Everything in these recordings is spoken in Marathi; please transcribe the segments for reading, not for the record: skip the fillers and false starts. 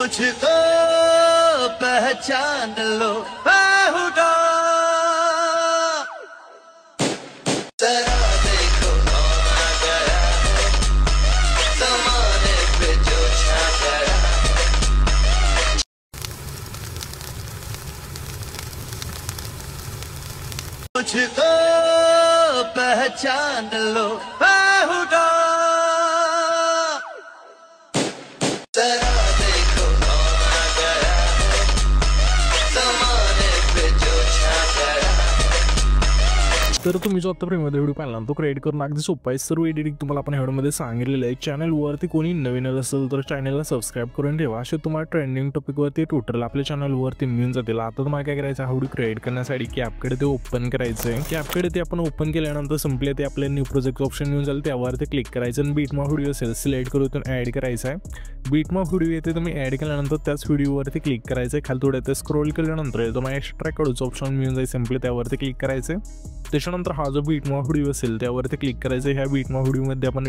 मुझको पहचान लो बेहुदा, जरा देखो कौन आ गया है, ज़माने पे जो छा गया। मुझको पहचान लो बेहुदा, जरा देखो कौन आ गया है, ज़माने पे जो छा गया। तर तुम्ही जो आतापर्यंत व्हिडिओ पाहिला तो क्रिएट करणं अगदी सोपं आहे। सर्व एडिटिंग तुम्हाला आपण व्हिडिओमध्ये सांगितलेलं आहे। चॅनलवरती कोणी नवीन असेल तर चॅनलला सबस्क्राईब करून ठेवा, असे तुम्हाला ट्रेंडिंग टॉपिकवरती ट्विटरला आपल्या चॅनलवरती मिळून जातील। आता तुम्हाला काय करायचं, हा व्हिडिओ क्रिएट करण्यासाठी कॅपकडे ते ओपन करायचं आहे। कॅपकडे ते आपण ओपन केल्यानंतर संपले ते आपले न्यू प्रोजेक्ट ऑप्शन येऊन जाईल, त्यावरती क्लिक करायचं आणि बीटमॉप व्हिडिओ असेल सिलेक्ट करून ॲड करायचा आहे। बीटमॉप व्हिडिओ येते तुम्ही ॲड केल्यानंतर त्याच व्हिडिओवरती क्लिक करायचं आहे। खाली थोडं ते स्क्रोल केल्यानंतर तुम्हाला एक्स्ट्रा कडूचं ऑप्शन मिळून जाईल, सिम्पली त्यावरती क्लिक करायचं आहे। त्याच्यानंतर हा जो बीटमॉप व्हिडिओ असेल त्यावरती क्लिक करायचं। ह्या बीटमॉप व्हिडिओमध्ये आपण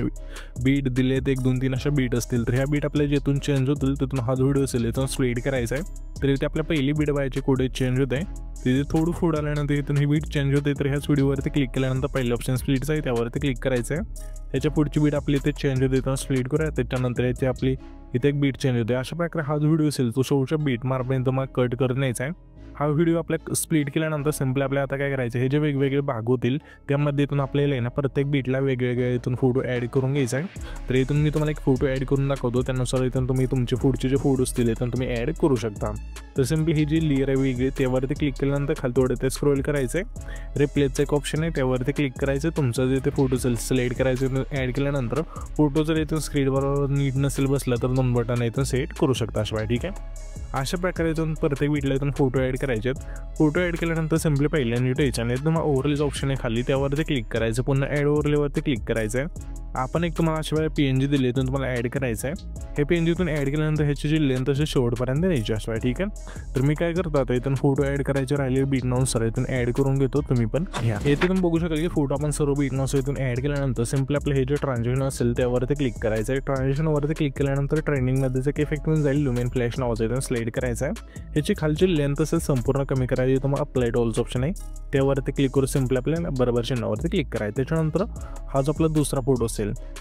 बीट दिलेत 1 2 3 अशा बीट असतील, तर ह्या बीट आपल्या जेथून चेंज होतील तिथून हा जो व्हिडिओ असेल इथून स्प्लिट करायचा आहे। तर इथे आपल्या पहिली बीट व्हायची कोडे चेंज होत आहे, तिथे थोडं पुढे आल्यानंतर इथून ही बीट चेंज होते। तर ह्याच व्हिडिओवरती क्लिक केल्यानंतर पहिले ऑप्शन स्प्लिटचं आहे त्यावरती क्लिक करायचं आहे। ह्याच्या पुढची बीट आपली इथे चेंज होते इथून स्प्लिट करूया, त्याच्यानंतर याची आपली इथे एक बीट चेंज होते। अशा प्रकारे हा जो व्हिडिओ असेल तो शेवटच्या बीट मार्कपर्यंत मग कट करून यायचा आहे। हा व्हिडिओ आपल्या स्प्लिट केल्यानंतर सिम्पली आपल्याला आता काय करायचं, हे जे वेगवेगळे भाग होतील त्यामध्ये इथून आपल्याला आहे ना प्रत्येक बीटला वेगवेगळे इथून फोटो ॲड करून घ्यायचा आहे। तर इथून मी तुम्हाला एक फोटो ॲड करून दाखवतो, त्यानुसार इथून तुम्ही तुमचे पुढचे जे फोटो असतील इथून तुम्ही ॲड करू शकता। तर सिम्पली ही जी लेयर आहे वेगळी त्यावरती क्लिक केल्यानंतर खाली थोडं ते स्क्रोल करायचं आहे, रिप्लेसचं एक ऑप्शन आहे त्यावरती क्लिक करायचं, तुमचं जे ते फोटो असेल सिलेक्ट करायचं। ॲड केल्यानंतर फोटो जर इथून स्क्रीनवर नीट नसेल बसला तर 2 बटन इथून सेट करू शकता अशा, ठीक आहे। अशा प्रकारे इथून प्रत्येक बीटला इथून फोटो ॲड करायचे आहेत। फोटो ॲड केल्यानंतर सिम्पली पहिल्यांदा यायचं आणि तुम्हाला ओव्हरलेचं ऑप्शन आहे खाली त्यावरती क्लिक करायचं, पुन्हा ॲड ओव्हरलेवरती क्लिक करायचं आहे। आपण एक तुम्हाला अशा वेळेला PNG दिली इथून तुम्हाला ॲड करायचं आहे। हे PNG इथून ॲड केल्यानंतर ह्याची जी लेंथ अशी शेवटपर्यंत द्यायची अशा, ठीक आहे। तर मी काय करतो आता इथून फोटो ॲड करायचे राहिले बीटनुसार इथून ॲड करून घेतो, तुम्ही पण घ्या। इथे तुम्ही बघू शकाल की फोटो आपण सर्व बीटनुसार इथून ॲड केल्यानंतर सिम्पली आपलं हे जे ट्रान्झॅक्शन असेल त्यावरती क्लिक करायचं आहे। ट्रान्झॅक्शनवरती क्लिक केल्यानंतर ट्रेंडिंगमध्येच एक इफेक्ट होऊन जाईल, लुमेन फ्लॅश नावाचं इथून सिलेक्ट करायचं आहे। ह्याची खालची लेंथ असेल संपूर्ण कमी करायची, तुम्हाला अप्लाय टू ऑलचं ऑप्शन आहे त्यावरती क्लिक करू, सिम्पली आपल्याला बरोबर चिन्हावरती क्लिक करायचं। त्याच्यानंतर हा जो आपला दुसरा फोटो असेल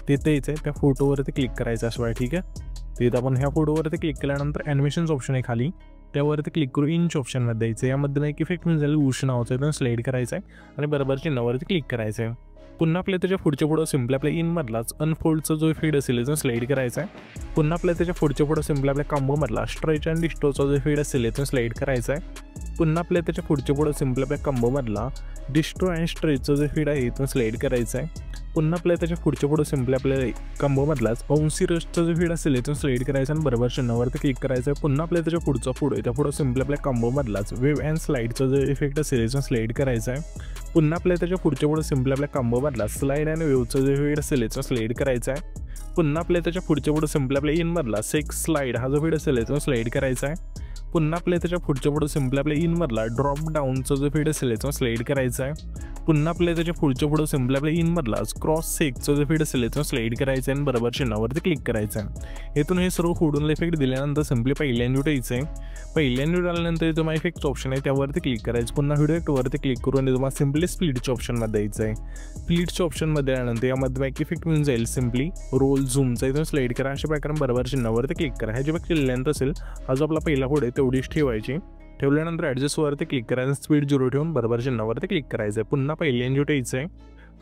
तिथे यायचं आहे, त्या फोटोवरती क्लिक करायचं असं, ठीक आहे। तिथे आपण ह्या फोटोवरती क्लिक केल्यानंतर ॲनिमेशन्स ऑप्शन आहे खाली त्यावरती क्लिक करू, इंच ऑप्शनमध्ये द्यायचं। यामध्ये एक इफेक्ट म्हणजे जाईल उश नावाचं इथून सिलेक्ट करायचं आहे आणि बरोबर चिन्हावरती क्लिक करायचं आहे। पुन्हा आपल्या त्याच्या पुढच्या पुढं सिम्पली आपल्या इनमधलाच अनफोल्डचा जो फीड असेल इथून स्लाईड करायचा आहे। पुन्हा आपल्या त्याच्या पुढच्या पुढं सिम्पली आपल्या कॉम्बोमधला स्ट्रेच अँड डिस्टोचा जो फीड असेल इथून स्लाईड करायचा आहे। पुन्हा आपल्या त्याच्या पुढच्या पुढं सिम्पली आपल्या कॉम्बोमधला डिस्टो अँड स्ट्रेचचा जो फीड आहे इथून स्लाईड करायचा आहे। पुन्हा आपल्या त्याच्या पुढच्या पुढं सिम्पली आपल्या कॉम्बोमधलाच बाउन्सी रस्टचा जो फीड असेल इथून स्लाईड करायचा आणि बरोबर चिन्हावरती क्लिक करायचं आहे। पुन्हा आपल्या त्याच्या पुढचा पुढे त्या पुढं सिम्पली आपल्या कॉम्बोमधलाच वेव अँड स्लाईडचा जो इफेक्ट असेल इथून स्लाईड करायचा आहे। पुन्हा आपल्या त्याच्या पुढच्या पुढं सिम्पली आपल्या कॉम्बोमधला स्लाईड आणि वेवचा जो फीड असेल इथून स्लाईड करायचा आहे। पुन्हा आपल्या त्याच्या पुढच्या पुढं सिम्पली आपल्या इनमधला सेक्स स्लाईड हा जो फीड असेल इथून स्लाईड करायचा आहे। पुन्हा आपल्या त्याच्या पुढच्या पुढं सिम्पली आपल्या इनमधला ड्रॉप डाऊनचा जो फीड असेल इथून स्लाईड करायचा आहे। पुन्हा आपल्या त्याच्या पुढच्या पुढं सिम्पली आपल्या इनमधला क्रॉस सेकचा जो फीड असेल इथून स्लाईड करायचं आहे आणि बरोबर चिन्हावरती क्लिक करायचं आहे। इथून हे सर्व फोडून इफेक्ट दिल्यानंतर सिम्पली पहिल्यांदा यायचं आहे। पहिल्यांदा आल्यानंतर तुम्हाला इफेक्ट ऑप्शन आहे त्यावरती क्लिक करायचं, पुन्हा व्हिडिओ इफेक्टवरती क्लिक करून तुम्हाला सिम्पली स्प्लिटच्या ऑप्शनमध्ये द्यायचं आहे। स्प्लिटच्या ऑप्शनमध्ये आल्यानंतर यामध्ये एक इफेक्ट मिळून जाईल, सिम्पली रोल झूमचा इथून स्लाईड करा, अशा प्रकारे बरोबर चिन्हावरती क्लिक करा। ह्याच्यापेक्षा लेंथ असेल हा जो आपला पहिला फोड आहे तेवढीच ठेवायची, ठेवल्यानंतर ॲडजस्टवरती क्लिक करायचं, स्पीड 0 ठेवून बरोबर चिन्हावरती क्लिक करायचं आहे। पुन्हा पहिल्यांदा यायचं आहे।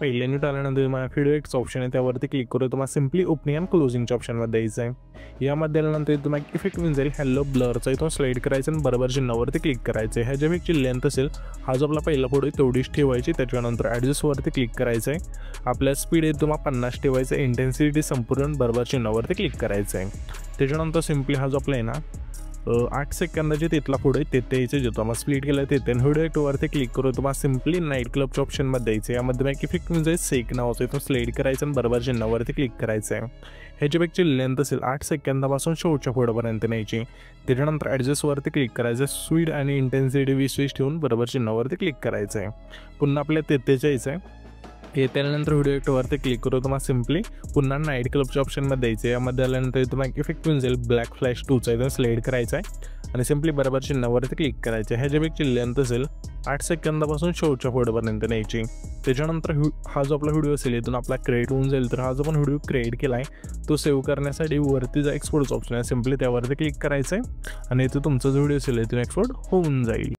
पहिल्यांदा आल्यानंतर तुम्हाला व्हिडिओ ऑप्शन आहे त्यावरती क्लिक करून तुम्हाला सिम्पली ओपनिंग अँड क्लोजिंगच्या ऑप्शनमध्ये द्यायचं आहे। यामध्ये आल्यानंतर तुम्हाला एक इफेक्ट मिळून जाईल हॅलो ब्लरचा इथून स्लाईड करायचं आणि बरोबर चिन्हावरती क्लिक करायचं आहे। ह्याच्यापेक्षा लेंथ असेल हा जो आपला पहिला फोटो आहे तेवढीच ठेवायची, त्याच्यानंतर ॲडजस्टवरती क्लिक करायचं आहे। आपल्या स्पीड आहे तुम्हाला 50 ठेवायचं, इंटेन्सिटी संपूर्ण बरोबर चिन्हावरती क्लिक करायचं आहे। त्याच्यानंतर सिम्पली हा जो आपला आहे ना 8 सेकंदाचे तिथला पुढे तिथे यायचं जे तुम्हाला स्प्लिट केलं तिथे व्हिडिओ टूवरती क्लिक करू, तुम्हाला सिम्पली नाईट क्लबच्या ऑप्शनमध्ये द्यायचं आहे। यामध्ये एक इफेक्ट म्हणजे सेक नावाचं इथून स्लाईड करायचं आणि बरोबर चिन्हावरती क्लिक करायचं आहे। ह्याच्यापेक्षा लेंथ असेल 8 सेकंदापासून शेवटच्या पुढेपर्यंत न्यायची। त्याच्यानंतर ॲडजस्टवरती क्लिक करायचं, स्पीड आणि इंटेन्सिटी 20 ठेवून बरोबर चिन्हावरती क्लिक करायचं आहे। पुन्हा आपल्या तिथेच यायचं आहे। येथे आल्यानंतर व्हिडिओ इफेक्टवरती क्लिक करू. तुम्हाला सिम्पली पुन्हा नाईट क्लबच्या ऑप्शनमध्ये द्यायचं आहे. यामध्ये आल्यानंतर तुम्हाला इफेक्ट येऊन जाईल ब्लॅक फ्लॅश 2चा इथून सिलेक्ट करायचा आहे आणि सिम्पली बरोबर चिन्हावरती क्लिक करायचं आहे. ह्याच्या पेक्षा लेंथ असेल 8 सेकंदापासून शेवटच्या पुढेपर्यंत न्यायची. त्याच्यानंतर हा जो आपला व्हिडिओ असेल इथून आपला क्रिएट होऊन जाईल. तर हा जो आपण व्हिडिओ क्रिएट केला आहे तो सेव्ह करण्यासाठी वरती जा एक्सपोर्टचा ऑप्शन आहे, सिम्पली त्यावरती क्लिक करायचं आहे आणि इथे तुमचा जो व्हिडिओ असेल इथून एक्सपोर्ट होऊन जाईल.